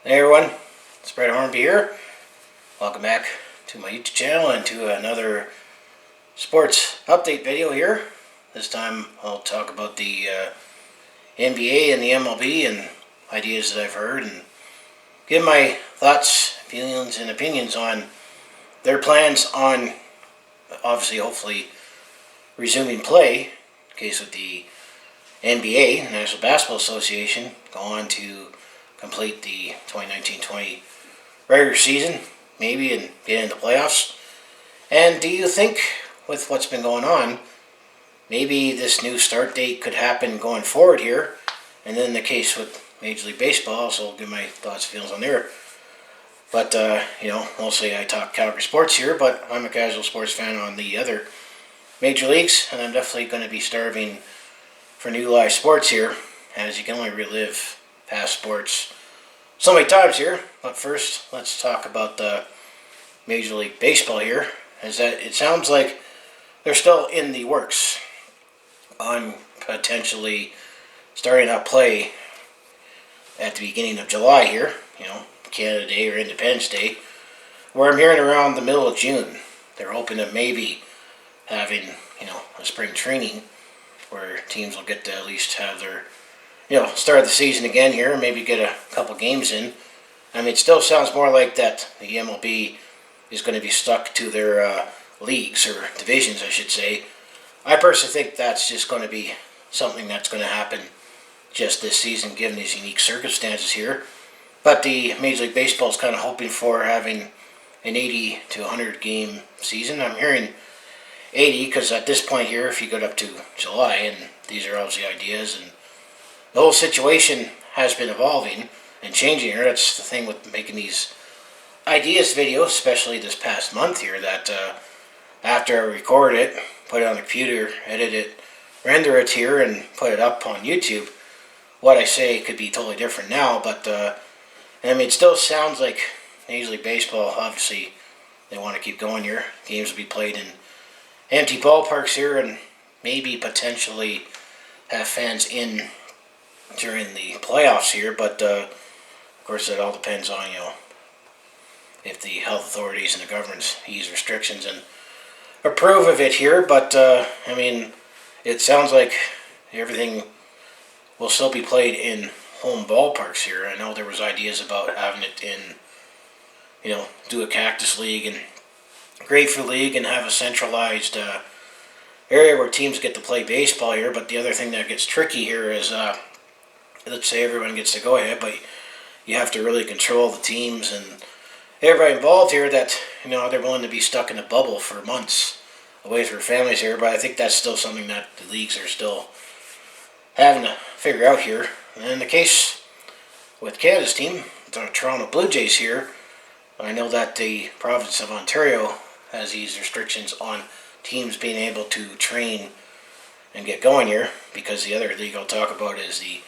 Hey everyone, it's Brett Hornby here. Welcome back to my YouTube channel and to another sports update video here. This time I'll talk about the NBA and the MLB and ideas that I've heard and give my thoughts, feelings, and opinions on their plans on obviously, hopefully, resuming play. In case with the NBA, National Basketball Association, go on to complete the 2019-20 regular season, maybe, and get into playoffs. And do you think, with what's been going on, maybe this new start date could happen going forward here? And then the case with Major League Baseball, so I'll give my thoughts and feelings on there. But, mostly I talk Calgary sports here, but I'm a casual sports fan on the other major leagues, and I'm definitely going to be starving for new live sports here, as you can only relive past sports so many times here. But first, let's talk about the Major League Baseball here, is that it sounds like they're still in the works on potentially starting up play at the beginning of July here, Canada Day or Independence Day, where I'm hearing around the middle of June. They're hoping to maybe having, a spring training where teams will get to at least have their start the season again here and maybe get a couple games in. I mean, it still sounds more like that the MLB is going to be stuck to their leagues, or divisions, I should say. I personally think that's just going to be something that's going to happen just this season, given these unique circumstances here. But the Major League Baseball is kind of hoping for having an 80 to 100 game season. I'm hearing 80 because at this point here, if you go up to July, and these are obviously ideas, and the whole situation has been evolving and changing here. That's the thing with making these ideas videos, especially this past month here, that after I record it, put it on the computer, edit it, render it here, and put it up on YouTube, what I say could be totally different now. But, it still sounds like Major League Baseball, obviously, they want to keep going here. Games will be played in empty ballparks here, and maybe potentially have fans in during the playoffs here, but of course that all depends on if the health authorities and the governments ease restrictions and approve of it here. But it sounds like everything will still be played in home ballparks here. I know there was ideas about having it in do a Cactus League and Grapefruit League and have a centralized area where teams get to play baseball here. But the other thing that gets tricky here is let's say everyone gets to go ahead, but you have to really control the teams and everybody involved here that, they're willing to be stuck in a bubble for months away from their families here. But I think that's still something that the leagues are still having to figure out here. And in the case with Canada's team, the Toronto Blue Jays here, I know that the province of Ontario has these restrictions on teams being able to train and get going here, because the other league I'll talk about is the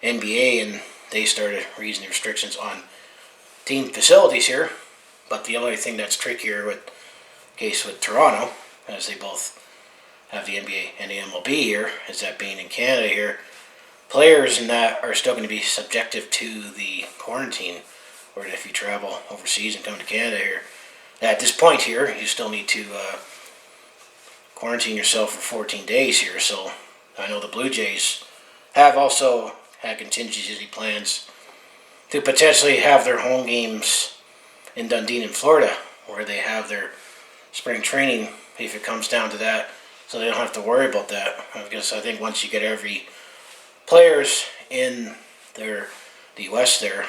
NBA, and they started raising the restrictions on team facilities here. But the only thing that's trickier with case with Toronto, as they both have the NBA and the MLB here, is that being in Canada here, players in that are still going to be subjective to the quarantine, or if you travel overseas and come to Canada here, at this point here, you still need to quarantine yourself for 14 days here. So I know the Blue Jays have also had contingency plans to potentially have their home games in Dundee in Florida, where they have their spring training, if it comes down to that, so they don't have to worry about that. Because I think once you get every players in the U.S. there,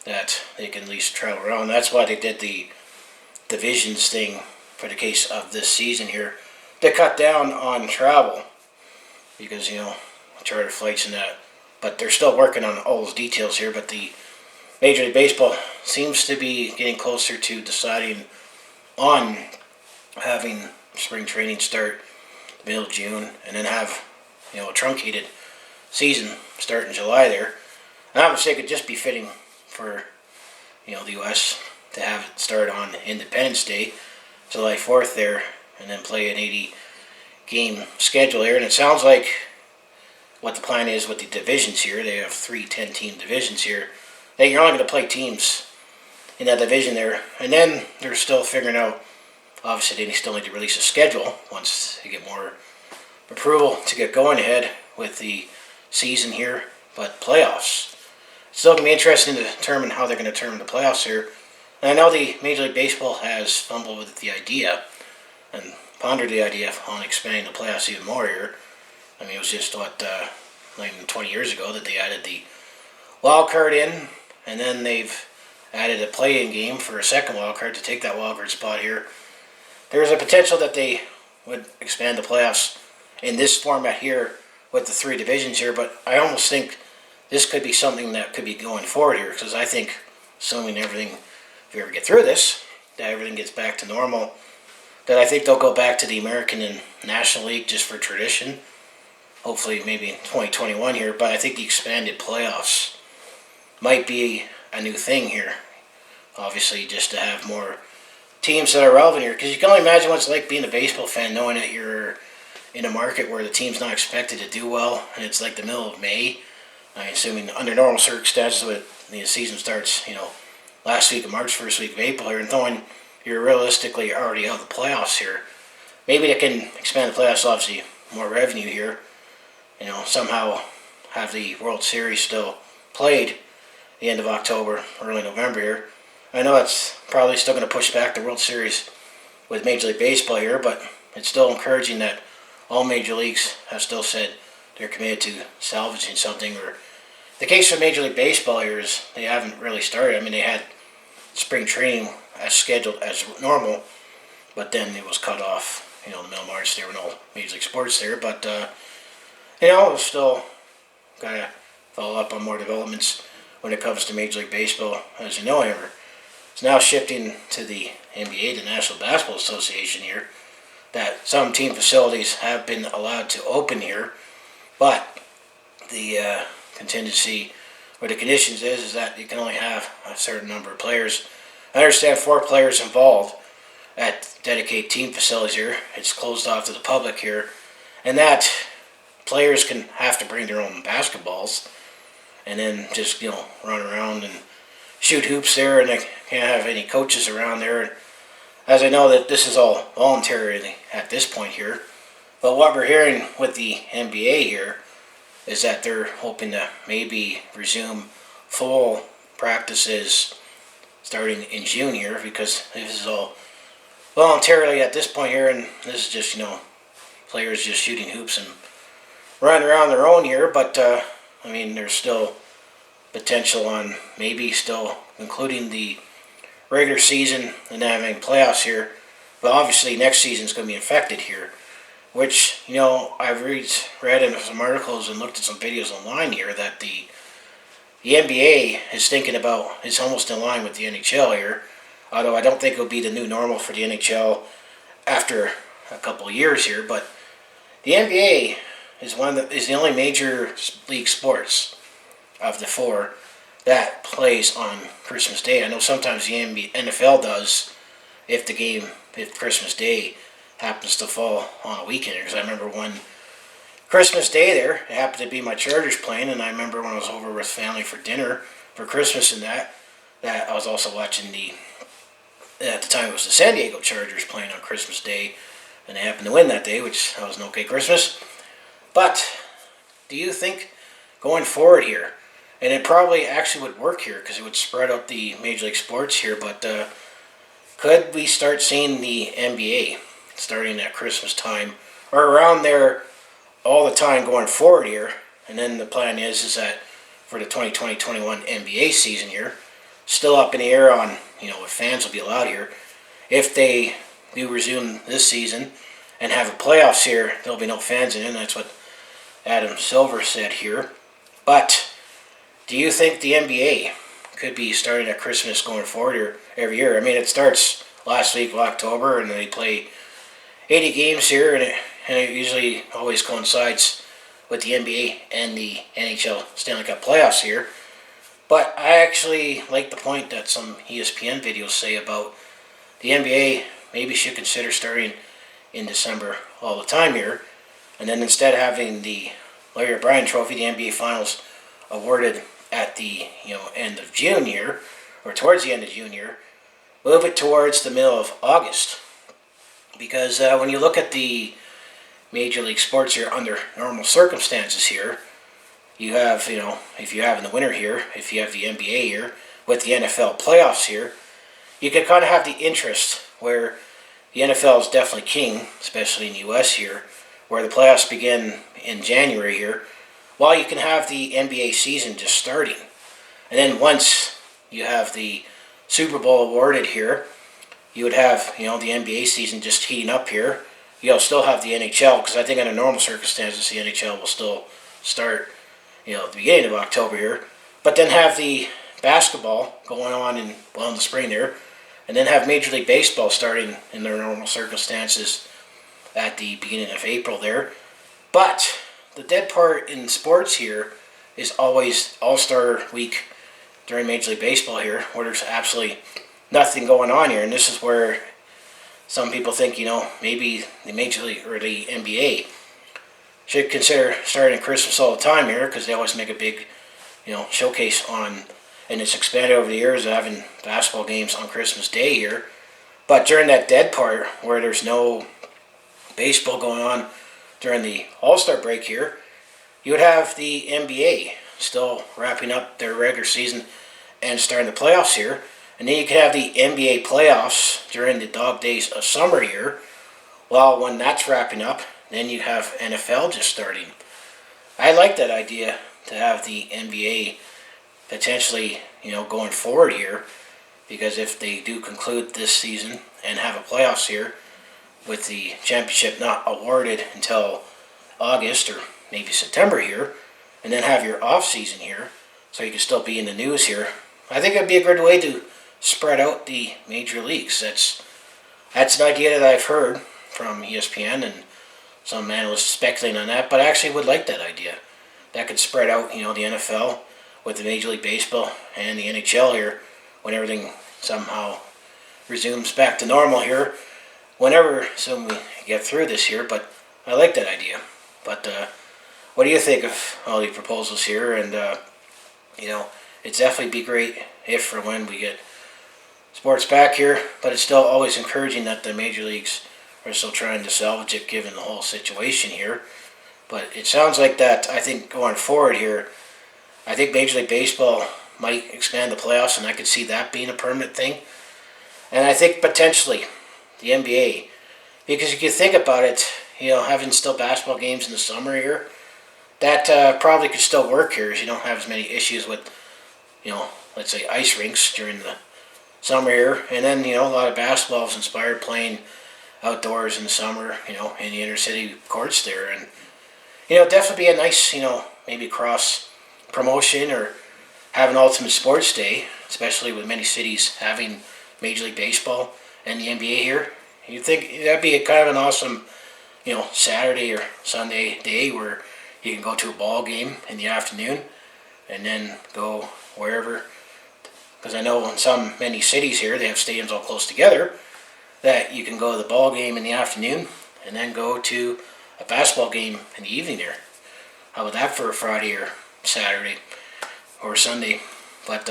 that they can at least travel around. That's why they did the divisions thing for the case of this season here, to cut down on travel, because charter flights and that. But they're still working on all those details here. But the Major League Baseball seems to be getting closer to deciding on having spring training start the middle of June, and then have a truncated season start in July there. And I would say it could just be fitting for the U.S. to have it start on Independence Day, July 4th there, and then play an 80 game schedule here. And it sounds like what the plan is with the divisions here. They have 3 10-team divisions here. that you're only going to play teams in that division there. And then they're still figuring out, obviously they still need to release a schedule once they get more approval to get going ahead with the season here. But playoffs, it's still going to be interesting to determine how they're going to determine the playoffs here. And I know the Major League Baseball has fumbled with the idea and pondered the idea on expanding the playoffs even more here. I mean, it was just, like 20 years ago that they added the wild card in, and then they've added a play-in game for a second wild card to take that wild card spot here. There's a potential that they would expand the playoffs in this format here with the 3 divisions here, but I almost think this could be something that could be going forward here, because I think, assuming everything, if we ever get through this, that everything gets back to normal, that I think they'll go back to the American and National League just for tradition. Hopefully maybe in 2021 here, but I think the expanded playoffs might be a new thing here. Obviously, just to have more teams that are relevant here, because you can only imagine what it's like being a baseball fan, knowing that you're in a market where the team's not expected to do well, and it's like the middle of May. I'm assuming under normal circumstances, when the season starts, last week of March, first week of April here, and knowing you're realistically already out of the playoffs here. Maybe they can expand the playoffs, obviously, more revenue here. Somehow have the World Series still played the end of October, early November here. I know it's probably still going to push back the World Series with Major League Baseball here, but it's still encouraging that all major leagues have still said they're committed to salvaging something. Or the case for Major League Baseball here is they haven't really started. I mean, they had spring training as scheduled as normal, but then it was cut off. The middle of March, there were no Major League Sports there, but we've still got to follow up on more developments when it comes to Major League Baseball. As you know, however, it's now shifting to the NBA, the National Basketball Association here, that some team facilities have been allowed to open here, but the contingency or the conditions is that you can only have a certain number of players. I understand 4 players involved at dedicated team facilities here. It's closed off to the public here, and that players can have to bring their own basketballs and then just, run around and shoot hoops there, and they can't have any coaches around there. And as I know that this is all voluntarily at this point here, but what we're hearing with the NBA here is that they're hoping to maybe resume full practices starting in June here, because this is all voluntarily at this point here, and this is just, players just shooting hoops and running around their own here. But there's still potential on maybe still including the regular season and having playoffs here. But obviously next season is going to be affected here, which, I've read in some articles and looked at some videos online here that the NBA is thinking about, is almost in line with the NHL here, although I don't think it'll be the new normal for the NHL after a couple of years here. But the NBA is the only major league sports of the 4 that plays on Christmas Day. I know sometimes the NFL does if Christmas Day happens to fall on a weekend. Because I remember one Christmas Day there, it happened to be my Chargers playing, and I remember when I was over with family for dinner for Christmas and that I was also watching at the time it was the San Diego Chargers playing on Christmas Day, and they happened to win that day, which was an okay Christmas. But do you think going forward here, and it probably actually would work here because it would spread out the Major League Sports here, but could we start seeing the NBA starting at Christmas time or around there all the time going forward here? And then the plan is that for the 2020-21 NBA season here, still up in the air on, if fans will be allowed here. If they do resume this season and have a playoffs here, there'll be no fans in it. That's what Adam Silver said here. But do you think the NBA could be starting at Christmas going forward here every year? I mean, it starts last week of October, and they play 80 games here, and it usually always coincides with the NBA and the NHL Stanley Cup playoffs here. But I actually like the point that some ESPN videos say about the NBA maybe should consider starting in December all the time here, and then instead having the Larry O'Brien Trophy, the NBA Finals, awarded at the end of June here, or towards the end of June here, move it towards the middle of August. Because when you look at the Major League sports here under normal circumstances here, you have, if you have in the winter here, if you have the NBA here, with the NFL playoffs here, you can kind of have the interest where the NFL is definitely king, especially in the U.S. here, where the playoffs begin in January here, while you can have the NBA season just starting. And then once you have the Super Bowl awarded here, you would have, the NBA season just heating up here. You'll still have the NHL, because I think under normal circumstances, the NHL will still start, at the beginning of October here. But then have the basketball going on in the spring there, and then have Major League Baseball starting in their normal circumstances at the beginning of April there. But the dead part in sports here is always All-Star Week during Major League Baseball here, where there's absolutely nothing going on here. And this is where some people think, maybe the Major League or the NBA should consider starting Christmas all the time here, because they always make a big, showcase on, and it's expanded over the years of having basketball games on Christmas Day here. But during that dead part, where there's no baseball going on during the All-Star break here, you would have the NBA still wrapping up their regular season and starting the playoffs here. And then you could have the NBA playoffs during the dog days of summer here. Well, when that's wrapping up, then you have NFL just starting. I like that idea to have the NBA potentially, going forward here, because if they do conclude this season and have a playoffs here with the championship not awarded until August or maybe September here, and then have your off season here, so you can still be in the news here, I think it'd be a good way to spread out the major leagues. That's an idea that I've heard from ESPN and some analysts speculating on that, but I actually would like that idea. That could spread out, the NFL with the Major League Baseball and the NHL here when everything somehow resumes back to normal here, whenever soon we get through this here. But I like that idea. But what do you think of all these proposals here? And, it'd definitely be great if or when we get sports back here, but it's still always encouraging that the major leagues are still trying to salvage it given the whole situation here. But it sounds like that, I think, going forward here, I think Major League Baseball might expand the playoffs, and I could see that being a permanent thing. And I think potentially the NBA, because if you think about it, having still basketball games in the summer here, that probably could still work here, as you don't have as many issues with, let's say ice rinks during the summer here. And then, a lot of basketball is inspired playing outdoors in the summer, in the inner city courts there. And, definitely be a nice, maybe cross promotion, or have an Ultimate Sports Day, especially with many cities having Major League Baseball and the NBA here. You think that'd be kind of an awesome, Saturday or Sunday day where you can go to a ball game in the afternoon and then go wherever. Because I know in many cities here, they have stadiums all close together, that you can go to the ball game in the afternoon and then go to a basketball game in the evening there. How about that for a Friday or Saturday or Sunday? But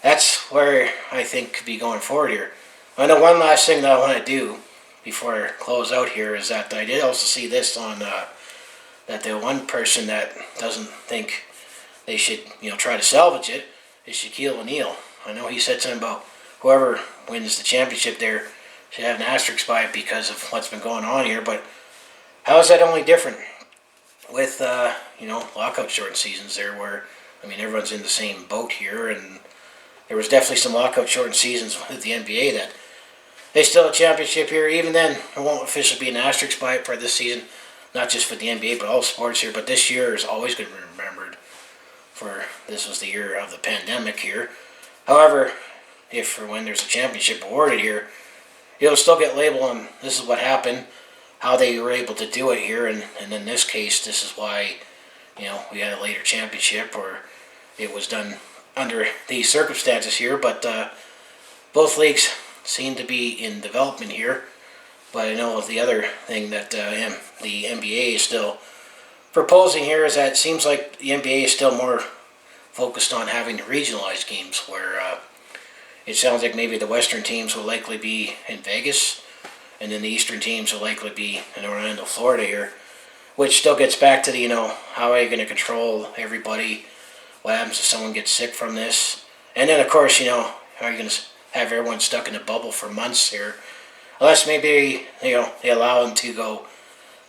that's where I think could be going forward here. I know one last thing that I want to do before I close out here is that I did also see this on that the one person that doesn't think they should try to salvage it is Shaquille O'Neal. I know he said something about whoever wins the championship there should have an asterisk by it because of what's been going on here. But how is that only different with lockout shortened seasons there, where everyone's in the same boat here? And there was definitely some lockout shortened seasons with the NBA that they still have a championship here. Even then, there won't officially be an asterisk by it for this season, not just for the NBA but all sports here. But this year is always going to be remembered for this was the year of the pandemic here. However, if or when there's a championship awarded here, it'll still get labeled on this is what happened, how they were able to do it here, and in this case, this is why we had a later championship, or it was done under these circumstances here. But both leagues seem to be in development here. But I know the other thing that the NBA is still proposing here is that it seems like the NBA is still more focused on having regionalized games where it sounds like maybe the Western teams will likely be in Vegas, and then the Eastern teams will likely be in Orlando, Florida here, which still gets back to the, how are you going to control everybody? What happens if someone gets sick from this? And then, of course, how are you going to have everyone stuck in a bubble for months here? Unless maybe, they allow them to go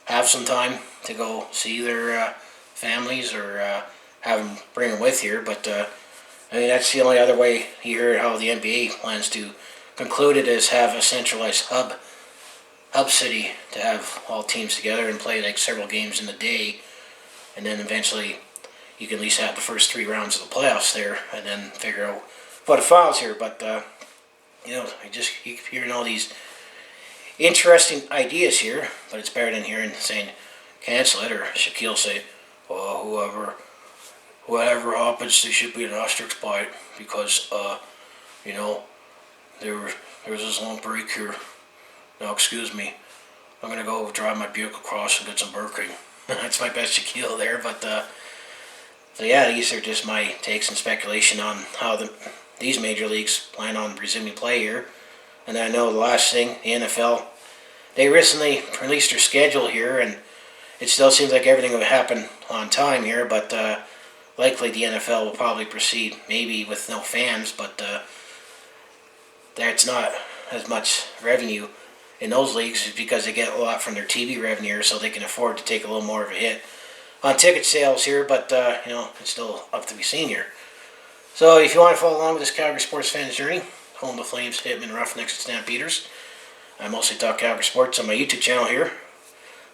have some time to go see their families or have them bring them with here. But, that's the only other way you hear how the NBA plans to conclude it is have a centralized hub city to have all teams together and play like several games in a day, and then eventually you can at least have the first 3 rounds of the playoffs there, and then figure out what it files here. But I just keep hearing all these interesting ideas here, but it's better than hearing saying cancel it, or Shaquille say, "Oh, whatever happens, they should be an asterisk by it because there was this long break here. Now, excuse me, I'm gonna go drive my Buick across and get some Burger King." That's my best Shaquille there, but so yeah, these are just my takes and speculation on how these major leagues plan on resuming play here. And I know the last thing, the NFL, they recently released their schedule here, and it still seems like everything will happen on time here, but likely the NFL will probably proceed maybe with no fans, but there's not as much revenue in those leagues because they get a lot from their TV revenue, so they can afford to take a little more of a hit on ticket sales here, but it's still up to be seen here. So if you want to follow along with this Calgary sports fan's journey, home to Flames, Hitmen, Roughnecks, and Stampeders, I mostly talk Calgary sports on my YouTube channel here,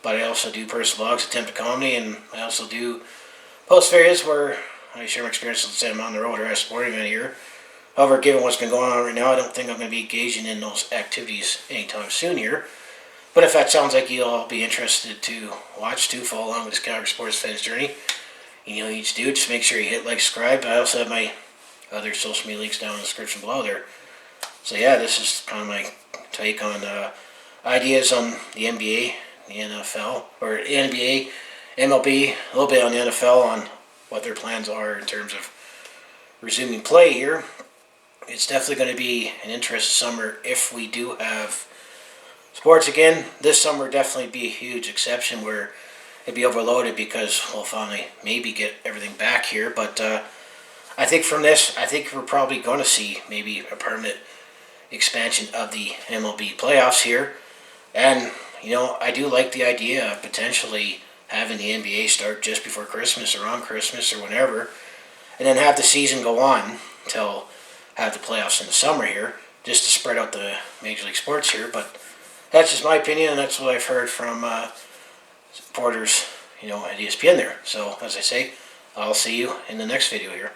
but I also do personal vlogs, attempt to comedy, and I also do post videos where I share my experiences, let's say I'm on the road or at a sporting event here. However, given what's been going on right now, I don't think I'm going to be engaging in those activities anytime soon here. But if that sounds like you'll all be interested to watch, to follow along with this Calgary sports fan's journey, you need to do, just make sure you hit like, subscribe. I also have my other social media links down in the description below there. So yeah, this is kind of my take on ideas on the NBA, the NFL, or the NBA, MLB, a little bit on the NFL on what their plans are in terms of resuming play here. It's definitely going to be an interesting summer if we do have sports again. This summer would definitely be a huge exception where it'd be overloaded because we'll finally maybe get everything back here. But I think from this, I think we're probably going to see maybe a permanent expansion of the MLB playoffs here. And, I do like the idea of potentially having the NBA start just before Christmas or on Christmas or whenever, and then have the season go on until have the playoffs in the summer here, just to spread out the Major League Sports here. But that's just my opinion, and that's what I've heard from supporters, at ESPN there. So, as I say, I'll see you in the next video here.